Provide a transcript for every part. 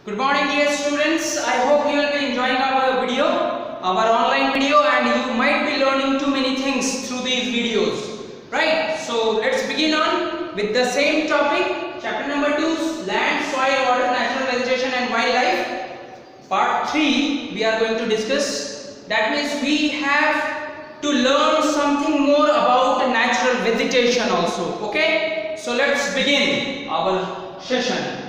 Good morning dear students, I hope you will be enjoying our video, our online video, and you might be learning too many things through these videos, right? So let's begin on with the same topic, chapter number 2, land, soil, water, natural vegetation and wildlife. Part 3 we are going to discuss. That means we have to learn something more about natural vegetation also, okay? So let's begin our session.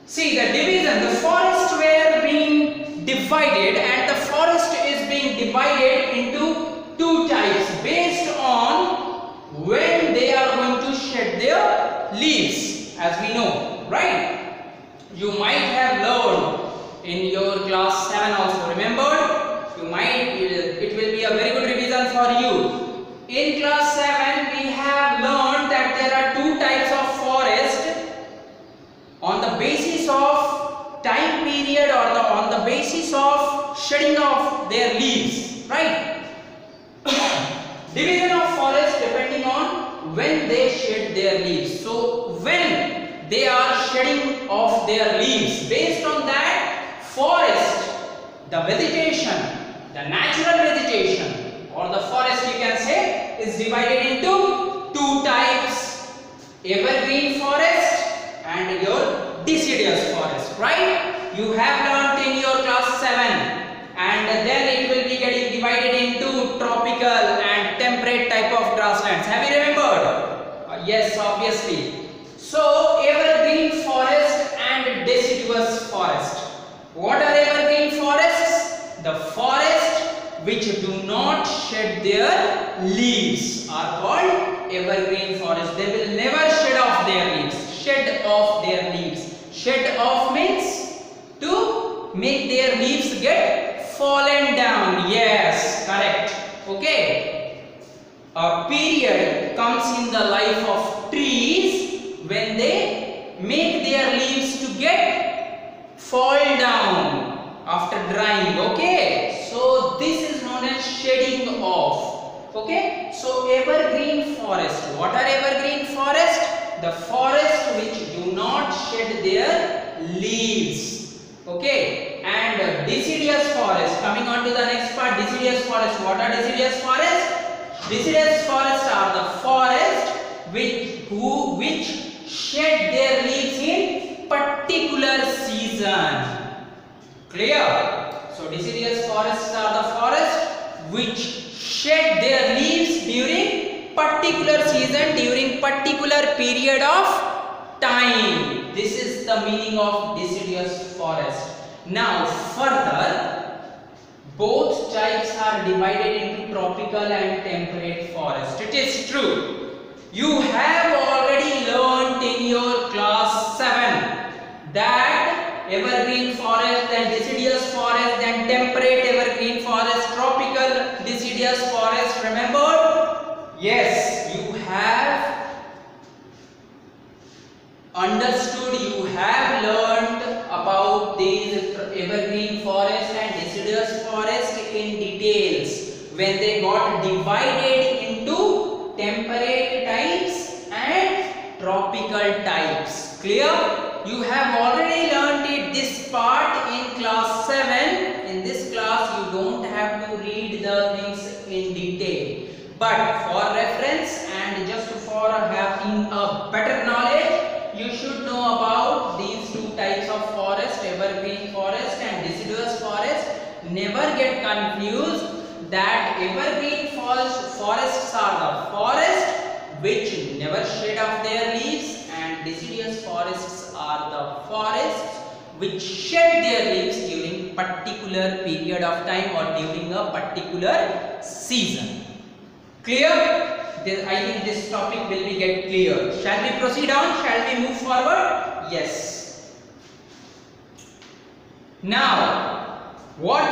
See, the division, the forest were being divided, and the forest is being divided into two types based on when they are going to shed their leaves, as we know, right? You might have learned in your class 7 also, remember? It will be a very good revision for you. In class 7 we have learned that there are two types of forest on the basis of time period or on the basis of shedding of their leaves, right? Division of forest depending on when they shed their leaves. So when they are shedding of their leaves, based on that, forest, the vegetation, the natural vegetation or the forest you can say, is divided into two types: evergreen forest and your deciduous forest, right? You have learnt in your class 7, and then it will be getting divided into tropical and temperate type of grasslands. Have you remembered? Yes, obviously. So evergreen forest and deciduous forest. What are evergreen forests? The forest which do not shed their leaves are called evergreen forest. They will never shed off their leaves. Shed off their leaves. Shed off means to make their leaves get fallen down. Yes, correct. Okay. A period comes in the life of trees when they make their leaves to get fall down after drying. Okay. So this is known as shedding off. Okay. So evergreen forest. What are evergreen forest? The forest which do not shed their leaves, okay? And deciduous forest, coming on to the next part, deciduous forest. What are deciduous forest? Deciduous forests are the forest which shed their leaves in particular season. Clear? So deciduous forests are the forest which shed their leaves during particular season, during particular period of time. This is the meaning of deciduous forest. Now further, both types are divided into tropical and temperate forest. It is true. You have already learnt in your class 7 that evergreen forest and deciduous forest and temperate evergreen forest, tropical deciduous forest, remember? Yes, you have understood, you have learned about these evergreen forest and deciduous forest in details when they got divided into temperate types and tropical types. Clear? You have already learned it, this part in class 7. In this class you don't have to read the things in detail. But for reference and just for having a better knowledge, you should know about these two types of forest, evergreen forest and deciduous forest. Never get confused that evergreen forests are the forest which never shed off their leaves, and deciduous forests are the forests which shed their leaves during particular period of time or during a particular season. Clear? I think this topic will be get clear. Shall we proceed on? Shall we move forward? Yes. Now, what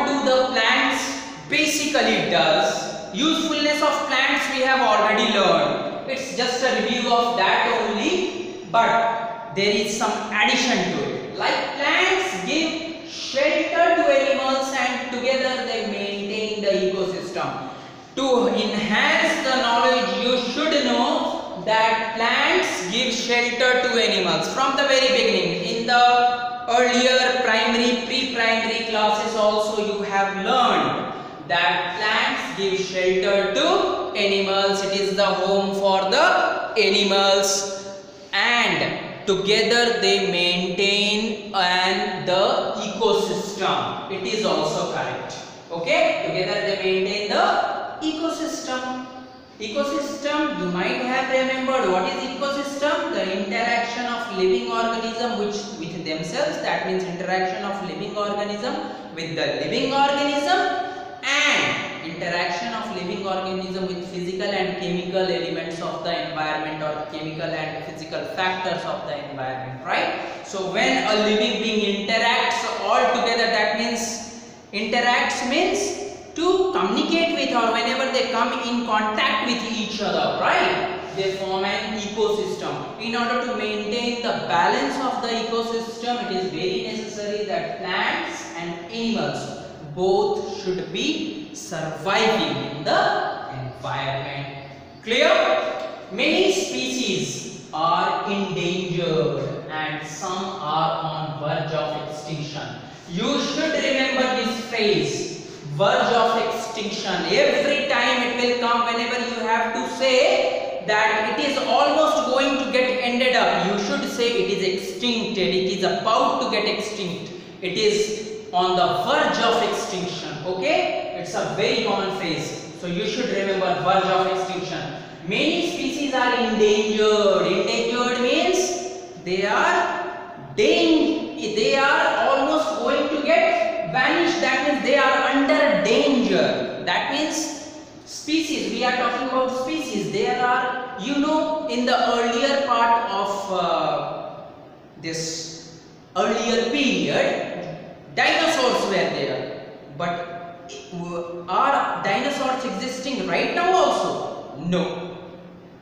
do the plants basically does? Usefulness of plants we have already learned. It's just a review of that only, but there is some addition to it. Like plants give shelter to animals and together they maintain the ecosystem. To enhance the knowledge, you should know that plants give shelter to animals. From the very beginning, in the earlier primary, pre-primary classes also you have learned that plants give shelter to animals. It is the home for the animals, and together they maintain and the ecosystem. It is also correct. Okay, together they maintain the ecosystem. Ecosystem, you might have remembered what is ecosystem? The interaction of living organism with themselves. That means interaction of living organism with the living organism, and interaction of living organism with physical and chemical elements of the environment, or chemical and physical factors of the environment, right? So when a living being interacts all together, that means interacts means to communicate with, or whenever they come in contact with each other, right, they form an ecosystem. In order to maintain the balance of the ecosystem, it is very necessary that plants and animals both should be surviving in the environment. Clear? Many species are endangered and some are on verge of extinction. You should remember this phrase, verge of extinction. Every time it will come whenever you have to say that it is almost going to get ended up. You should say it is extincted, it is about to get extinct, it is on the verge of extinction. Okay, it's a very common phrase, so you should remember verge of extinction. Many species are endangered. Endangered means they are almost going to get vanished. That means they are under danger. That means species, we are talking about species. There are, you know, in the earlier part of this earlier period, dinosaurs were there, but are dinosaurs existing right now also? No.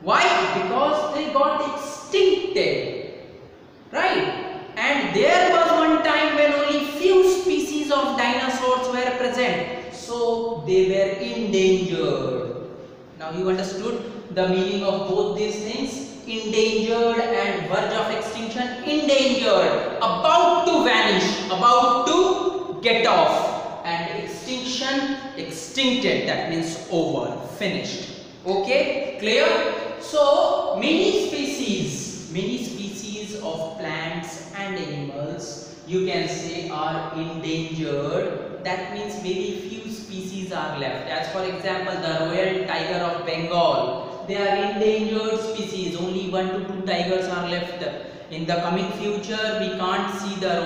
Why? Because they got extincted, right? And there was one time when only few species of dinosaurs were present, so they were endangered. Now you understood the meaning of both these things? Endangered and verge of extinction. Endangered, about to vanish, about to get off, and extinction, extincted, that means over, finished. Okay, clear? So many species of plants and animals, you can say, are endangered. That means very few species are left. As for example, the Royal Tiger of Bengal, they are endangered species. Only 1 to 2 tigers are left. In the coming future, we can't see the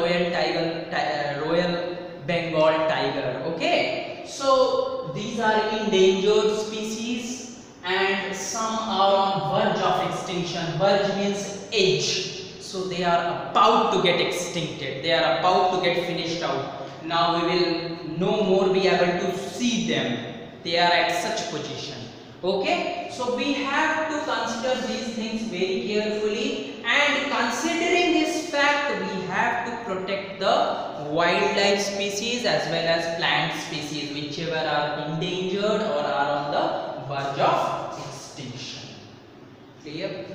Royal Bengal tiger. Okay, so these are endangered species, and some are on verge of extinction. Verge means edge. So they are about to get extincted. They are about to get finished out. Now we will no more be able to see them. They are at such position. Okay, so we have to consider these things very carefully, and considering this fact, we have to protect the wildlife species as well as plant species, whichever are endangered or are on the verge of extinction. Clear?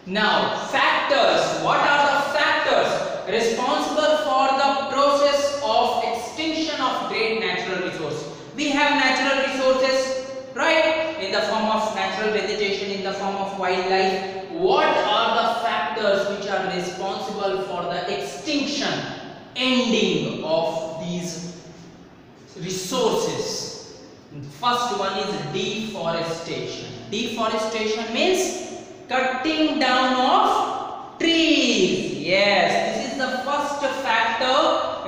Now, factors. What are the factors responsible for the process of extinction of great natural resources? We have natural resources, right, in the form of natural vegetation, in the form of wildlife. What are the factors which are responsible for the extinction, ending of these resources? First one is deforestation. Deforestation means cutting down of trees. Yes, this is the first factor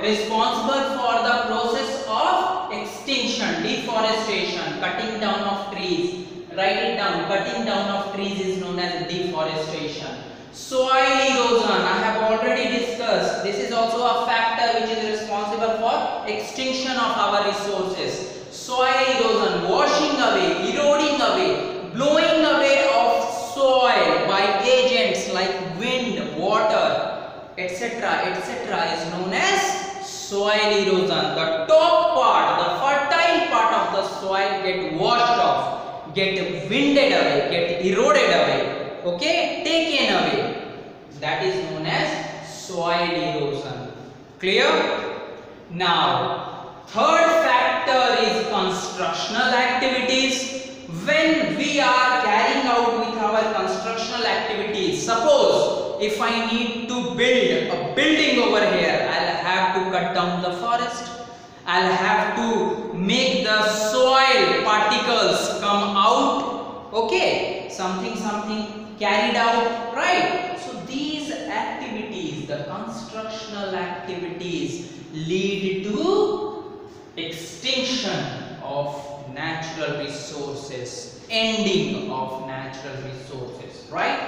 responsible for the process of extinction, deforestation, cutting down of trees. Write it down. Cutting down of trees is known as deforestation. Soil erosion, I have already discussed. This is also a factor which is responsible for extinction of our resources. Soil erosion, washing away, eroding away, blowing away of soil by agents like wind, water, etc., etc. is known as soil erosion. The top part, the fertile part of the soil get washed off, get winded away, get eroded away. okay, taken away. That is known as soil erosion. Clear? Now, third factor is constructional activities. When we are carrying out with our constructional activities, suppose if I need to build a building over here, I'll have to cut down the forest. I'll have to make the soil particles come out. Okay, something carried out, right? So these activities, the constructional activities, lead to extinction of natural resources, ending of natural resources, right?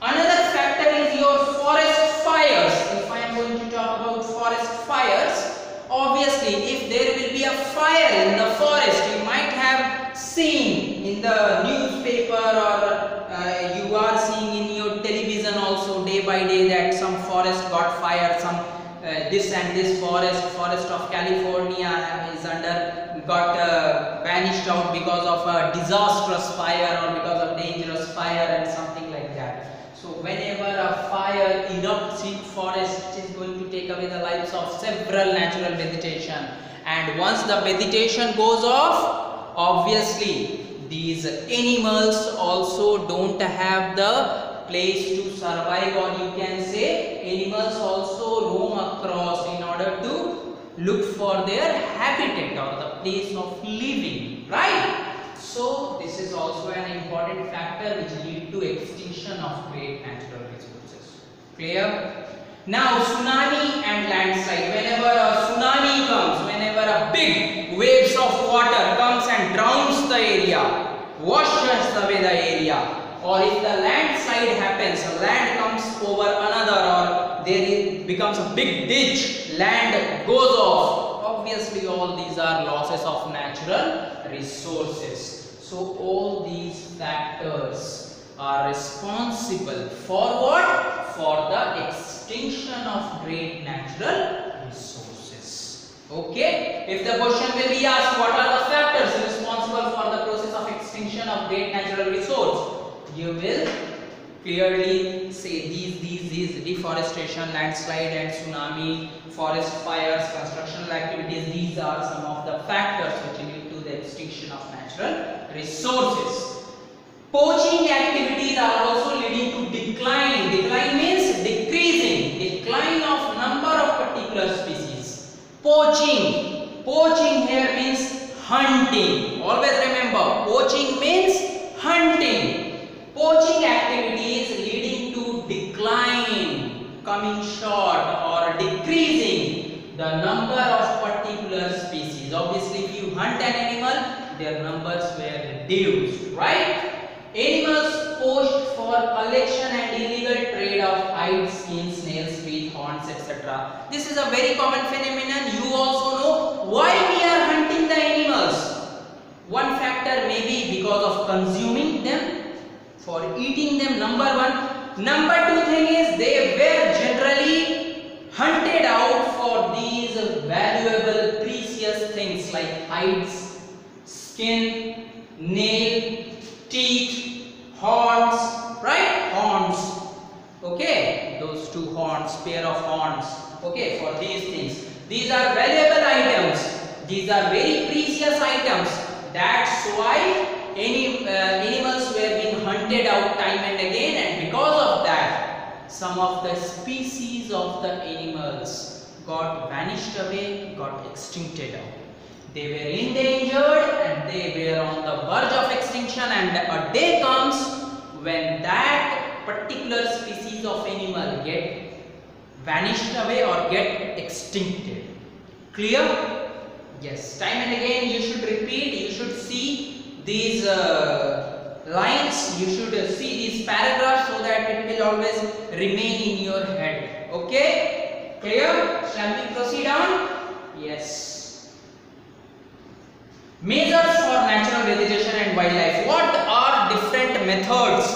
Another factor is your forest fires. If I am going to talk about forest fires, obviously if there will be a fire in the forest, you might have seen in the newspaper or you are seeing in your television also day by day that some forest got fire, some this and this forest of California is got vanished out because of a disastrous fire or because of dangerous fire and something like that. So whenever a fire erupts in forest, it is going to take away the lives of several natural vegetation, and once the vegetation goes off, obviously these animals also don't have the place to survive, or you can say animals also roam across in order to look for their habitat or the place of living, right? So this is also an important factor which lead to extinction of great natural resources. Clear? Now tsunami and landslide. Whenever a tsunami comes, whenever a big waves of water comes and drowns the area, washes away the area, or if the landslide happens, land comes over another, or there becomes a big ditch, land goes off, obviously all these are losses of natural resources. So all these factors are responsible for what? For the extinction of great natural resources. Okay, if the question will be asked, what are the factors responsible for the process of extinction of great natural resource, you will clearly say these deforestation, landslide and tsunami, forest fires, constructional activities, these are some of the factors which lead to the extinction of natural resources. Poaching activities are also leading to decline. Decline means decreasing, decline of number of particular species. Poaching here means hunting. Always remember, poaching means hunting. Poaching activities leading to decline, coming short or decreasing the number of particular species. Obviously, if you hunt an animal, their numbers were reduced, right? Animals poached for collection and illegal trade of hides, skins, nails, teeth, horns, etc. This is a very common phenomenon. You also know why we are hunting the animals. One factor may be because of consuming them, for eating them, number one. Number two thing is they were generally hunted out for these valuable, precious things like hides, skin, nail, teeth, horns, right? Horns. Okay, those two horns, pair of horns. Okay, for these things. These are valuable items. These are very precious items. That's why animals were being hunted out time and again, and because of that, some of the species of the animals got vanished away, got extincted out. They were endangered and they were on the verge of extinction, and a day comes when that particular species of animal get vanished away or get extincted. Clear? Yes, time and again you should repeat, you should see these lines, you should see these paragraphs so that it will always remain in your head. Okay? Clear? Shall we proceed on? Yes. Measures for natural vegetation and wildlife. What are different methods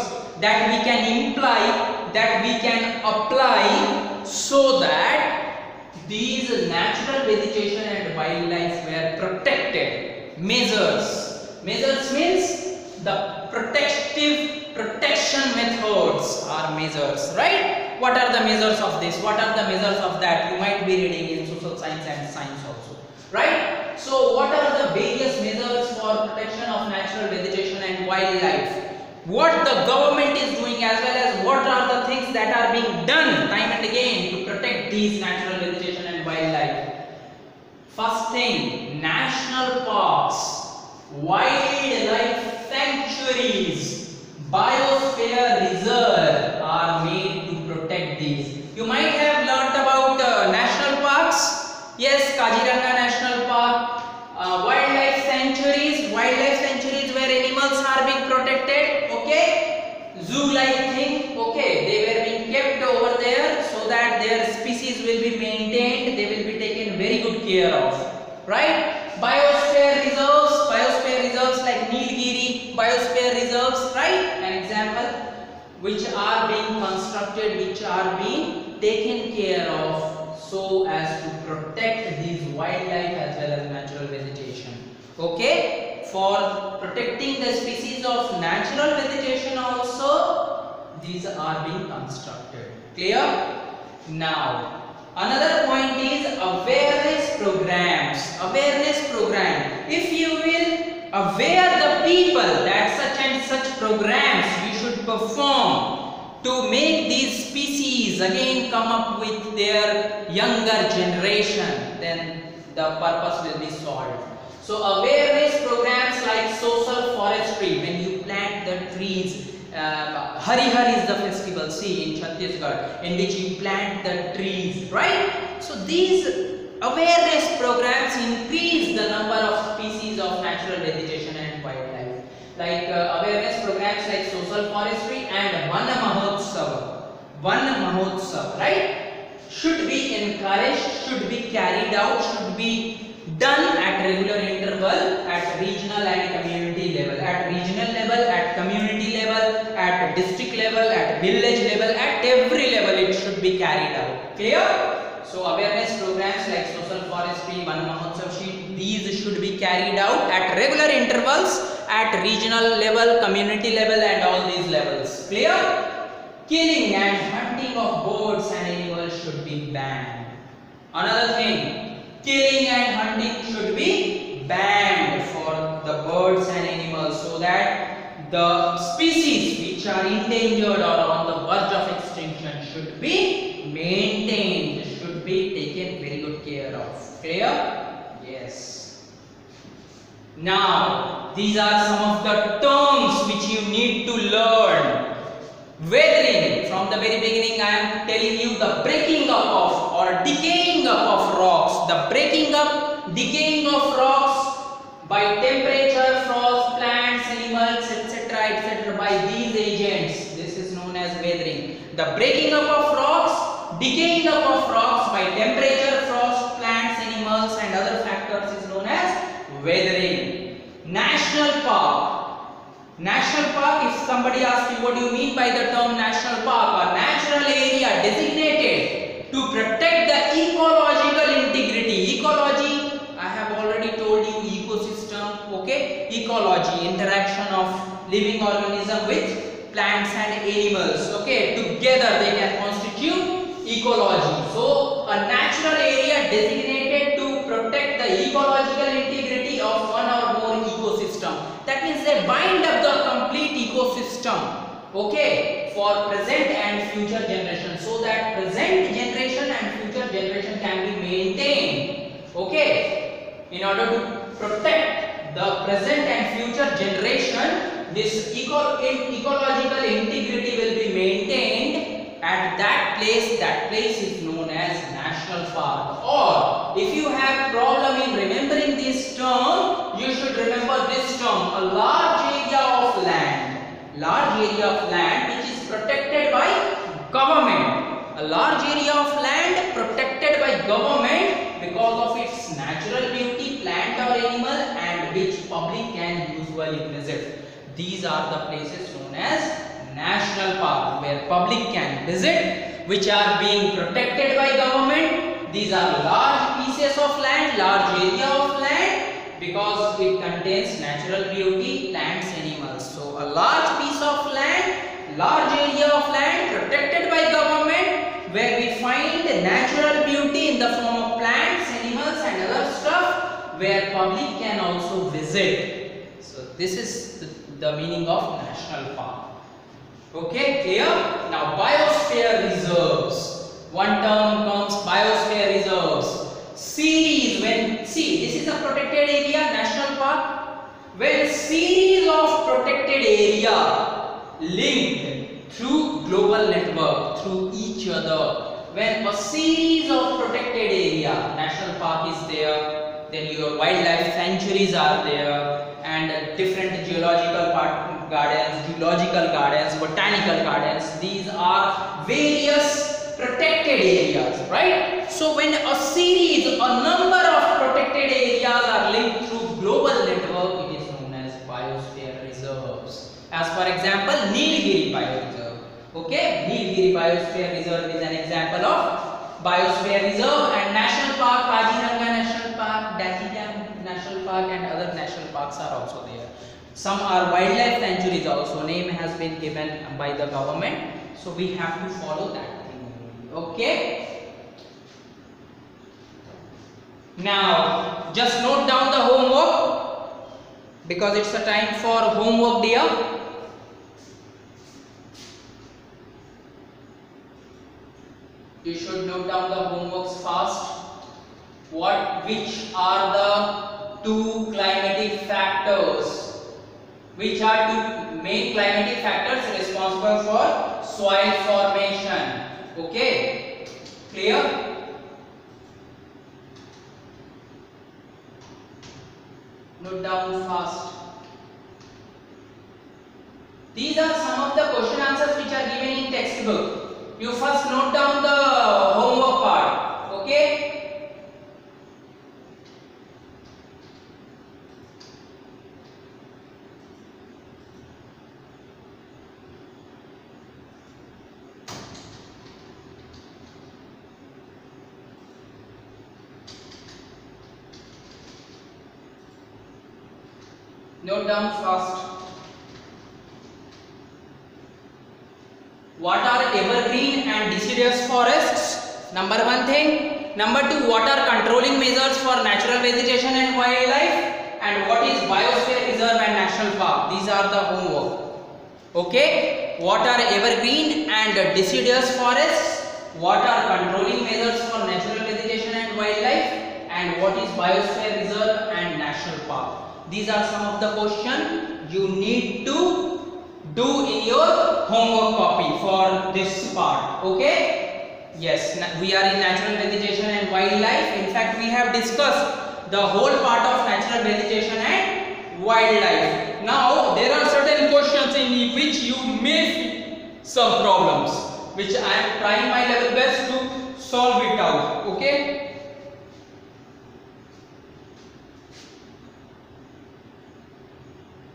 that we can imply, that we can apply so that these natural vegetation and wildlife were protected? Measures. Measures means the protective protection methods or measures, right? What are the measures of this? What are the measures of that? You might be reading in social science and science also, right? So what are the various measures for protection of natural vegetation and wildlife? What the government is doing, as well as what are the things that are being done time and again to protect these natural vegetation and wildlife. First thing, national parks, wildlife sanctuaries, biosphere reserve are made to protect these. You might have learnt about national parks. Yes, Kaziranga National Park. Wildlife sanctuaries where animals are being protected, okay, zoo like thing, okay, they were being kept over there so that their species will be maintained, they will be taken very good care of, right? Biosphere reserves like Nilgiri biosphere reserves, right? An example, which are being constructed, which are being taken care of so as to protect these wildlife as well as natural vegetation, okay? For protecting the species of natural vegetation also, these are being constructed. Clear? Now, another point is awareness programs. Awareness program. If you will aware the people that such and such programs we should perform to make these species again come up with their younger generation, then the purpose will be solved. So awareness programs like social forestry, when you plant the trees, Hari Hari is the festival, see, in Chhattisgarh, in which you plant the trees, right? So these awareness programs increase the number of species of natural vegetation and wildlife. Like awareness programs like social forestry and Van Mahotsav, right? Should be encouraged, should be carried out, should be done at regular interval at regional and community level, at regional level, at community level, at district level, at village level, at every level it should be carried out. Clear? So awareness programs like social forestry, Van Mahotsav, these should be carried out at regular intervals at regional level, community level and all these levels. Clear? Killing and hunting of birds and animals should be banned. Another thing, killing and hunting should be banned for the birds and animals so that the species which are endangered or on the verge of extinction should be maintained, should be taken very good care of. Clear? Yes. Now, these are some of the terms which you need to learn. Weathering, from the very beginning I am telling you the breaking up of or decaying up of rocks. The breaking up, decaying of rocks by temperature, frost, plants, animals, etc. by these agents. This is known as weathering. The breaking up of rocks, decaying up of rocks by temperature, frost, plants, animals and other factors is known as weathering. National park. National park, if somebody asks you what do you mean by the term national park, a natural area designated to protect the ecological integrity. Ecology, I have already told you, ecosystem, okay? Ecology, interaction of living organism with plants and animals, okay? Together they can constitute ecology. So a natural area designated to protect the ecological integrity of one or more ecosystem. That means they bind up the complete ecosystem, okay, for present and future generation, so that present generation and future generation can be maintained, okay. In order to protect the present and future generation, this ecological integrity will be maintained at that place. That place is known as national park. Or if you have problem in remembering this term, you should remember this term, a large area of land which is protected by government. A large area of land protected by government because of its natural beauty, plant or animal, and which public can usually visit. These are the places known as national park where public can visit, which are being protected by government. These are large pieces of land, large area of land, because it contains natural beauty, plants, animals. So a large piece of land large area of land protected by government, where we find natural beauty in the form of plants, animals and other stuff, where public can also visit. So this is the meaning of national park. Okay, clear? Now biosphere reserves. One term comes biosphere reserves. Series, this is a protected area, national park. When series of protected area linked through global network, through each other, when a series of protected area, national park is there, then your wildlife sanctuaries are there, and different geological gardens, geological gardens, botanical gardens, these are various protected areas, right? So when a series, a number of protected areas are linked through global network, it is known as biosphere reserves. As for example, Nilgiri Bioreserve. Okay, Nilgiri Biosphere Reserve is an example of biosphere reserve. And national park, Kaziranga National Park, Dachi Dam National Park and other national parks are also there. Some are wildlife sanctuaries also, name has been given by the government, so we have to follow that thing. Okay, now just note down the homework, because it's a time for homework, dear. You should note down the homeworks fast. Which are the two climatic factors? Which are two main climatic factors responsible for soil formation? Okay, clear? Note down fast. These are some of the question answers which are given in textbook. You first note down the homework part. Okay? Note down fast. What are evergreen and deciduous forests? Number one thing. Number two, what are controlling measures for natural vegetation and wildlife? And what is biosphere reserve and national park? These are the homework. Okay. What are evergreen and deciduous forests? What are controlling measures for natural vegetation and wildlife? And what is biosphere reserve and national park? These are some of the questions you need to do in your homework copy for this part. Okay? Yes, we are in natural vegetation and wildlife. In fact, we have discussed the whole part of natural vegetation and wildlife. Now, there are certain questions in which you may face some problems, which I am trying my level best to solve it out. Okay?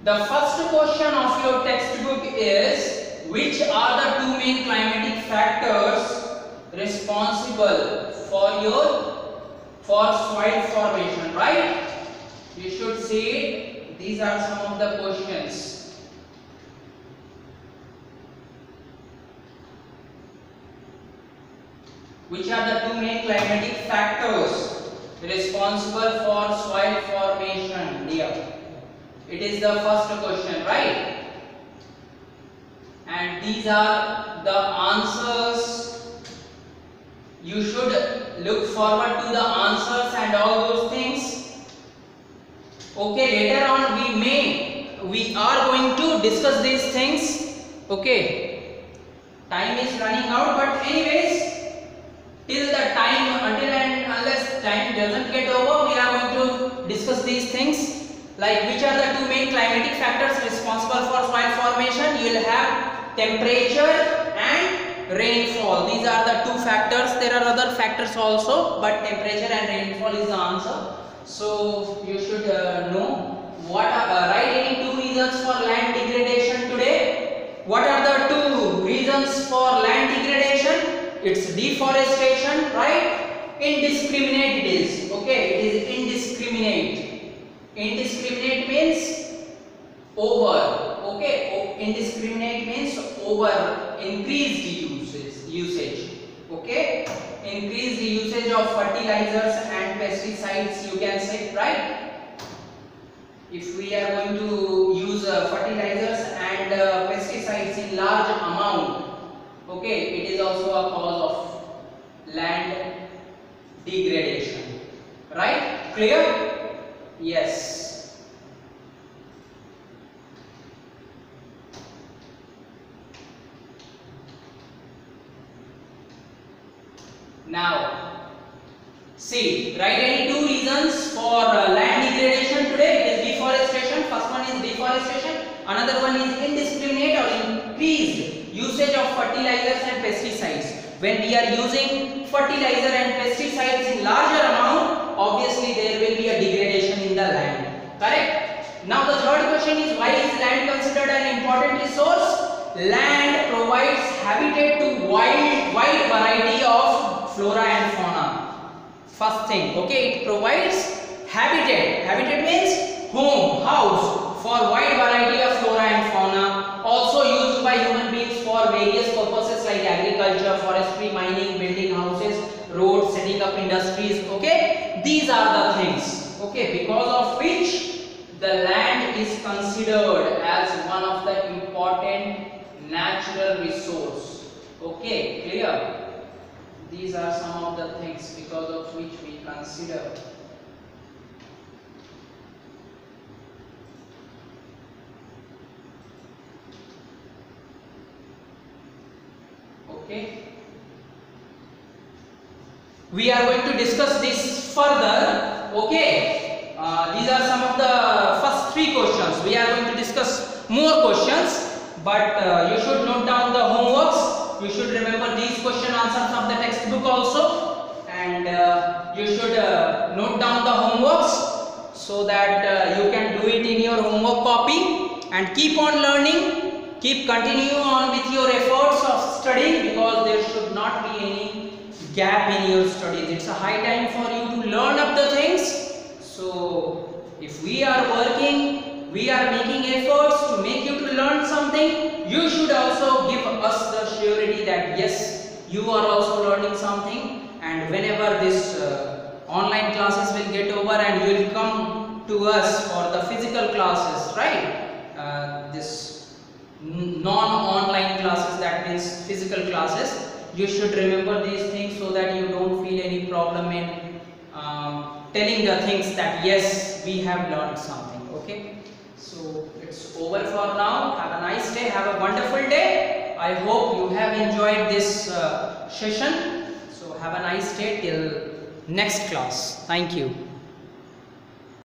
The first question of your textbook is, which are the two main climatic factors responsible for soil formation, right? You should see these are some of the questions. Which are the two main climatic factors responsible for soil formation, dear? It is the first question, right? And these are the answers. You should look forward to the answers and all those things. Okay, later on we are going to discuss these things. Okay, time is running out, but anyways, till the time, until and unless time doesn't get over, we are going to discuss these things. Like, which are the two main climatic factors responsible for soil formation? You will have temperature and rainfall. These are the two factors. There are other factors also, but temperature and rainfall is the answer. So you should know what are write any two reasons for land degradation today. What are the two reasons for land degradation? It's deforestation, right? Indiscriminate it is. Okay, it is indiscriminate. Indiscriminate means over Okay, indiscriminate means over, increased usage. Okay, increased usage of fertilizers and pesticides, you can say, right? If we are going to use fertilizers and pesticides in large amount, okay, it is also a cause of land degradation, right? Clear? Yes. Now, see, write any two reasons for land degradation today. It is deforestation. First one is deforestation. Another one is indiscriminate or increased usage of fertilizers and pesticides. When we are using fertilizer and pesticides in larger amount, obviously there will be a degradation in the land. Correct? Now the third question is, why is land considered an important resource? Land provides habitat to wide variety of flora and fauna. First thing, okay, it provides habitat. Habitat means home, house for wide variety of flora and fauna, also used by human beings for various purposes like agriculture, forestry, mining, building houses, roads, setting up industries. Okay, these are the things, okay, because of which the land is considered as one of the important natural resource. Okay, clear? These are some of the things because of which we consider. Okay. We are going to discuss this further. Okay. These are some of the first three questions. We are going to discuss more questions, but you should note down the homeworks. You should remember these question answers of the textbook also, and you should note down the homeworks so that you can do it in your homework copy, and keep on learning, keep continue on with your efforts of studying, because there should not be any gap in your studies. It's a high time for you to learn up the things. So if we are working, we are making efforts to make you to learn something, you should also give us the surety that yes, you are also learning something. And whenever this online classes will get over and you will come to us for the physical classes, right? This non-online classes, that means physical classes, you should remember these things so that you don't feel any problem in telling the things that yes, we have learned something. Okay, so it's over for now. Have a nice day, have a wonderful day. I hope you have enjoyed this session. So have a nice day till next class. Thank you.